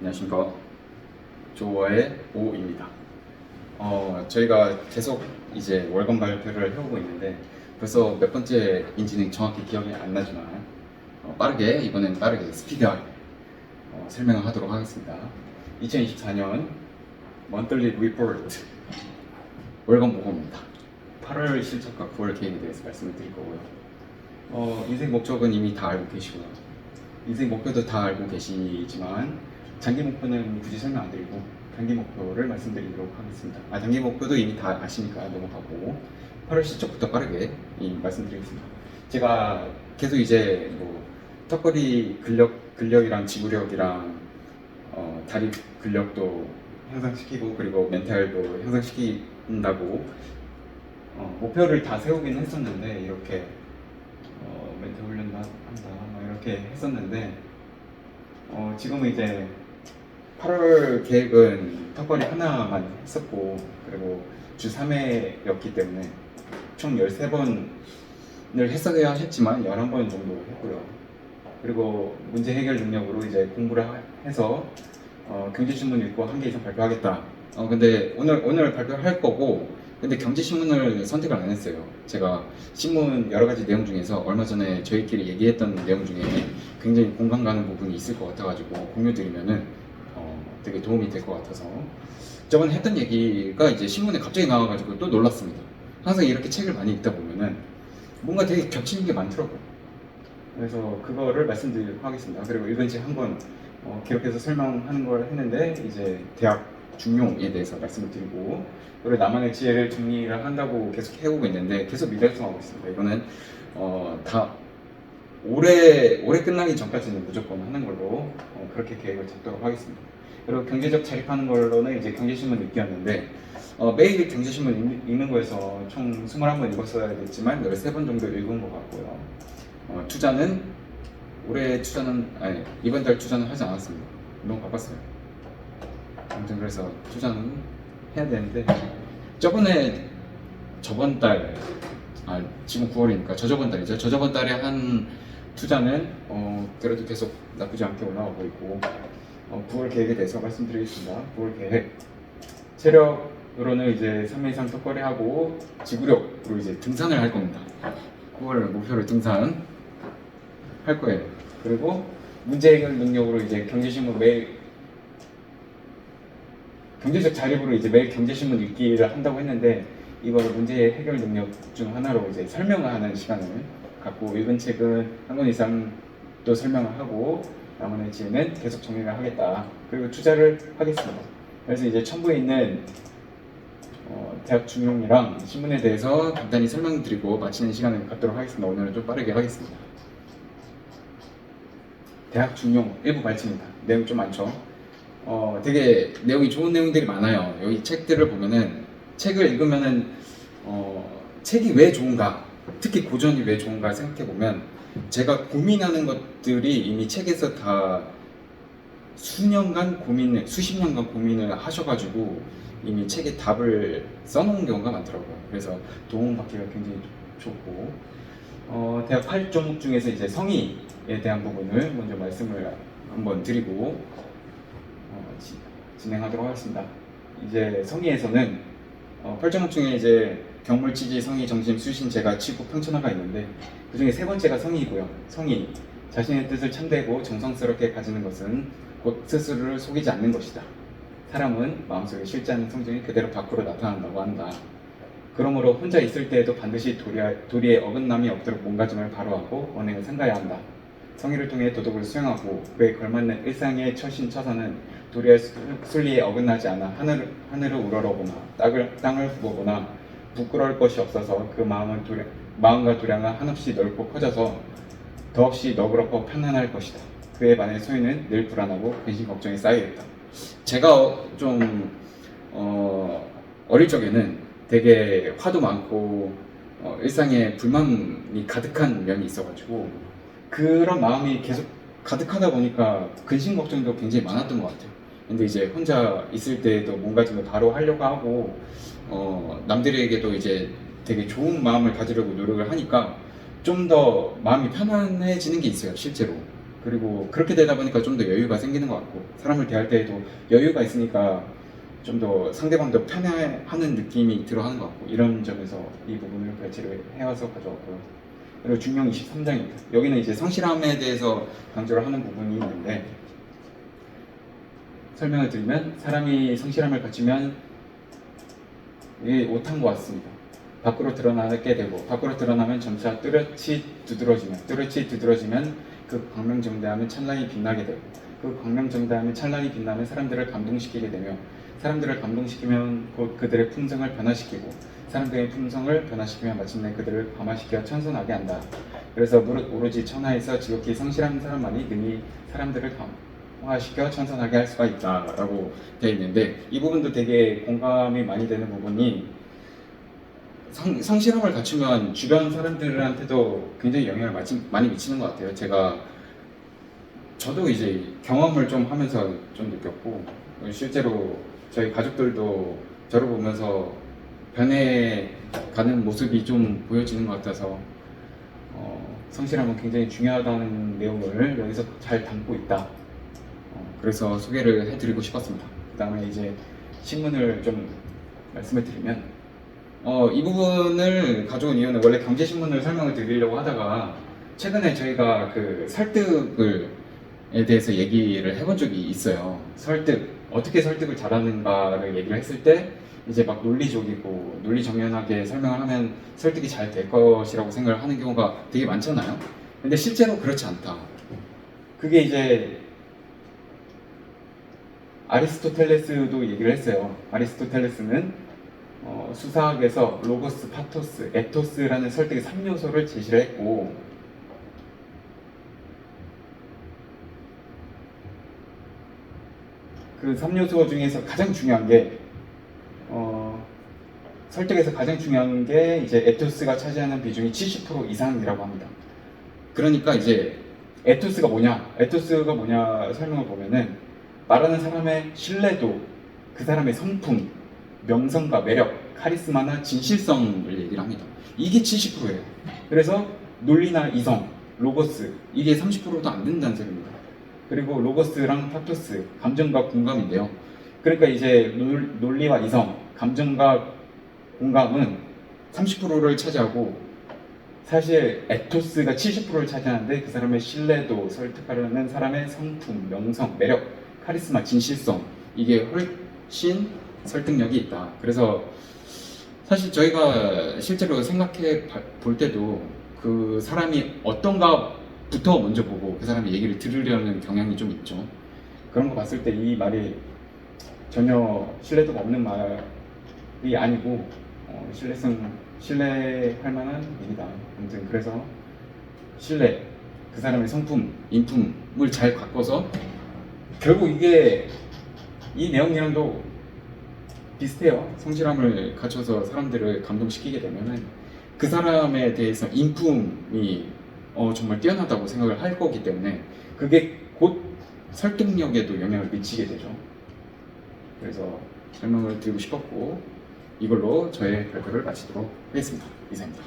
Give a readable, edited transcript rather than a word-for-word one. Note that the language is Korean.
안녕하십니까. 조어의 오입니다. 저희가 계속 이제 월간 발표를 해오고 있는데 벌써 몇 번째인지는 정확히 기억이 안 나지만 이번엔 빠르게 스피드하게 설명을 하도록 하겠습니다. 2024년 먼틀리 리포트 월간 보고입니다. 8월 실적과 9월 계획에 대해서 말씀을 드릴 거고요. 인생 목적은 이미 다 알고 계시고요. 인생 목표도 다 알고 계시지만 장기 목표는 굳이 설명 안 드리고 단기 목표를 말씀드리도록 하겠습니다. 단기 목표도 이미 다 아시니까 넘어가고 8월 실적부터 빠르게 말씀드리겠습니다. 제가 계속 이제 턱걸이 근력이랑 지구력이랑 다리 근력도 향상시키고 그리고 멘탈도 향상시킨다고 목표를 다 세우긴 했었는데 이렇게 멘탈 훈련도 한다 이렇게 했었는데 지금은 이제 8월 계획은 턱걸이 하나만 했었고 그리고 주 3회였기 때문에 총 13번을 했어야 했지만 11번 정도 했고요. 그리고 문제 해결 능력으로 이제 공부를 해서 경제신문 읽고 1개 이상 발표하겠다. 근데 오늘 발표할 거고 근데 경제신문을 선택을 안 했어요. 제가 신문 여러 가지 내용 중에서 얼마 전에 저희끼리 얘기했던 내용 중에 굉장히 공감 가는 부분이 있을 것 같아가지고 공유드리면은 되게 도움이 될 것 같아서 저번에 했던 얘기가 이제 신문에 갑자기 나와가지고 또 놀랐습니다. 항상 이렇게 책을 많이 읽다 보면은 뭔가 되게 겹치는 게 많더라고요. 그래서 그거를 말씀드리도록 하겠습니다. 그리고 읽은 책 한번 기록해서 설명하는 걸 했는데 이제 대학 중용에 대해서 말씀을 드리고 그리고 나만의 지혜를 정리를 한다고 계속 해오고 있는데 계속 미달성하고 있습니다. 이거는 다 올해 끝나기 전까지는 무조건 하는 걸로 그렇게 계획을 잡도록 하겠습니다. 그리고 경제적 자립하는 걸로는 이제 경제신문 읽기였는데 매일 경제신문 읽는 거에서 총 21번 읽었어야 됐지만 13번 정도 읽은 것 같고요. 이번 달 투자는 하지 않았습니다. 너무 바빴어요. 아무튼 그래서 투자는 해야 되는데 저번 달 지금 9월이니까 저저번 달이죠. 저저번 달에 한 투자는 그래도 계속 나쁘지 않게 올라가고 있고 9월 계획에 대해서 말씀드리겠습니다. 9월 계획 체력으로는 이제 3회 이상 턱걸이하고 지구력으로 이제 등산을 할 겁니다. 9월 목표로 등산 할 거예요. 그리고 문제 해결 능력으로 이제 경제신문 매일 경제적 자립으로 이제 매일 경제신문 읽기를 한다고 했는데 이거를 문제 해결 능력 중 하나로 이제 설명을 하는 시간을 갖고 읽은 책은 한 권 이상 또 설명을 하고 나머지 지혜는 계속 정리를 하겠다. 그리고 투자를 하겠습니다. 그래서 이제 첨부에 있는 대학 중용이랑 신문에 대해서 간단히 설명드리고 마치는 시간을 갖도록 하겠습니다. 오늘은 좀 빠르게 하겠습니다. 대학 중용 일부 발췌입니다. 내용 좀 많죠. 되게 내용이 좋은 내용들이 많아요. 여기 책들을 보면은 책을 읽으면은 책이 왜 좋은가, 특히 고전이 왜 좋은가 생각해 보면 제가 고민하는 것들이 이미 책에서 다 수십 년간 고민을 하셔가지고 이미 책에 답을 써놓은 경우가 많더라고요. 그래서 도움받기가 굉장히 좋고 대학 8종목 중에서 이제 성의에 대한 부분을 먼저 말씀을 한번 드리고 진행하도록 하겠습니다. 이제 성의에서는 8종목 중에 이제 경물, 취지, 성의, 정심, 수신, 재가, 취구, 평천화가 있는데 그 중에 세 번째가 성의이고요. 성의, 자신의 뜻을 참되고 정성스럽게 가지는 것은 곧 스스로를 속이지 않는 것이다. 사람은 마음속에 실지 않는 성질이 그대로 밖으로 나타난다고 한다. 그러므로 혼자 있을 때에도 반드시 도리에 어긋남이 없도록 몸가짐을 바로하고 언행을 삼가야 한다. 성의를 통해 도덕을 수행하고 그에 걸맞는 일상의 처신처사는 도리의 순리에 어긋나지 않아 하늘을 우러러보나 땅을 보거나 부끄러울 것이 없어서 그 마음과 도량은 한없이 넓고 커져서 더없이 너그럽고 편안할 것이다. 그에 반해 소유는 늘 불안하고 근심 걱정이 쌓여있다. 제가 좀 어릴 적에는 되게 화도 많고 일상에 불만이 가득한 면이 있어가지고 그런 마음이 계속 가득하다 보니까 근심 걱정도 굉장히 많았던 것 같아요. 근데 이제 혼자 있을 때도 뭔가 좀 바로 하려고 하고 남들에게도 이제 되게 좋은 마음을 가지려고 노력을 하니까 좀 더 마음이 편안해지는 게 있어요, 실제로. 그리고 그렇게 되다 보니까 좀 더 여유가 생기는 것 같고, 사람을 대할 때에도 여유가 있으니까 좀 더 상대방도 편해하는 느낌이 들어하는 것 같고, 이런 점에서 이 부분을 배치를 해와서 가져왔고요. 그리고 중령 23장입니다. 여기는 이제 성실함에 대해서 강조를 하는 부분이 있는데, 설명을 드리면 사람이 성실함을 갖추면 이 옷탕과 같습니다. 밖으로 드러나게 되고, 밖으로 드러나면 점차 뚜렷이 두드러지면 그 광명정대함은 찬란히 빛나게 되고, 그 광명정대함이 찬란히 빛나면 사람들을 감동시키게 되며, 사람들을 감동시키면 곧 그들의 품성을 변화시키고, 사람들의 품성을 변화시키면 마침내 그들을 감화시켜 천선하게 한다. 그래서 오로지 천하에서 지극히 성실한 사람만이 능히 사람들을 감화시켜 천선하게 할 수가 있다라고 되어 있는데, 이 부분도 되게 공감이 많이 되는 부분이, 성실함을 갖추면 주변 사람들한테도 굉장히 영향을 많이 미치는 것 같아요. 저도 이제 경험을 좀 하면서 좀 느꼈고, 실제로 저희 가족들도 저를 보면서 변해가는 모습이 좀 보여지는 것 같아서 성실함은 굉장히 중요하다는 내용을 여기서 잘 담고 있다. 그래서 소개를 해드리고 싶었습니다. 그 다음에 이제 신문을 좀 말씀을 드리면, 이 부분을 가져온 이유는 원래 경제신문을 설명을 드리려고 하다가 최근에 저희가 그 설득에 대해서 얘기를 해본 적이 있어요. 어떻게 설득을 잘하는가를 얘기를 했을 때 이제 막 논리적이고 논리정연하게 설명을 하면 설득이 잘 될 것이라고 생각을 하는 경우가 되게 많잖아요. 근데 실제로 그렇지 않다. 그게 이제 아리스토텔레스도 얘기를 했어요. 아리스토텔레스는 수사학에서 로고스, 파토스, 에토스라는 설득의 3요소를 제시를 했고, 그 3요소 중에서 가장 중요한 게 설득에서 가장 중요한 게 이제 에토스가 차지하는 비중이 70% 이상이라고 합니다. 그러니까 이제 에토스가 뭐냐 설명을 보면은, 말하는 사람의 신뢰도, 그 사람의 성품, 명성과 매력, 카리스마나 진실성을 얘기를 합니다. 이게 70%예요. 그래서 논리나 이성, 로고스, 이게 30%도 안 된다는 소리입니다. 그리고 로고스랑 파토스, 감정과 공감인데요. 그러니까 이제 논리와 이성, 감정과 공감은 30%를 차지하고, 사실 에토스가 70%를 차지하는데 그 사람의 신뢰도, 설득하려는 사람의 성품, 명성, 매력, 카리스마, 진실성, 이게 훨씬 설득력이 있다. 그래서 사실 저희가 실제로 생각해 볼 때도 그 사람이 어떤가부터 먼저 보고 그 사람의 얘기를 들으려는 경향이 좀 있죠. 그런 거 봤을 때 이 말이 전혀 신뢰도가 없는 말이 아니고 신뢰할 만한 얘기다. 아무튼 그래서 그 사람의 성품, 인품을 잘 가꿔서, 결국 이게 이 내용이랑도 비슷해요. 성실함을 갖춰서 사람들을 감동시키게 되면은 그 사람에 대해서 인품이 정말 뛰어나다고 생각을 할 거기 때문에 그게 곧 설득력에도 영향을 미치게 되죠. 그래서 설명을 드리고 싶었고, 이걸로 저의 발표를 마치도록 하겠습니다. 이상입니다.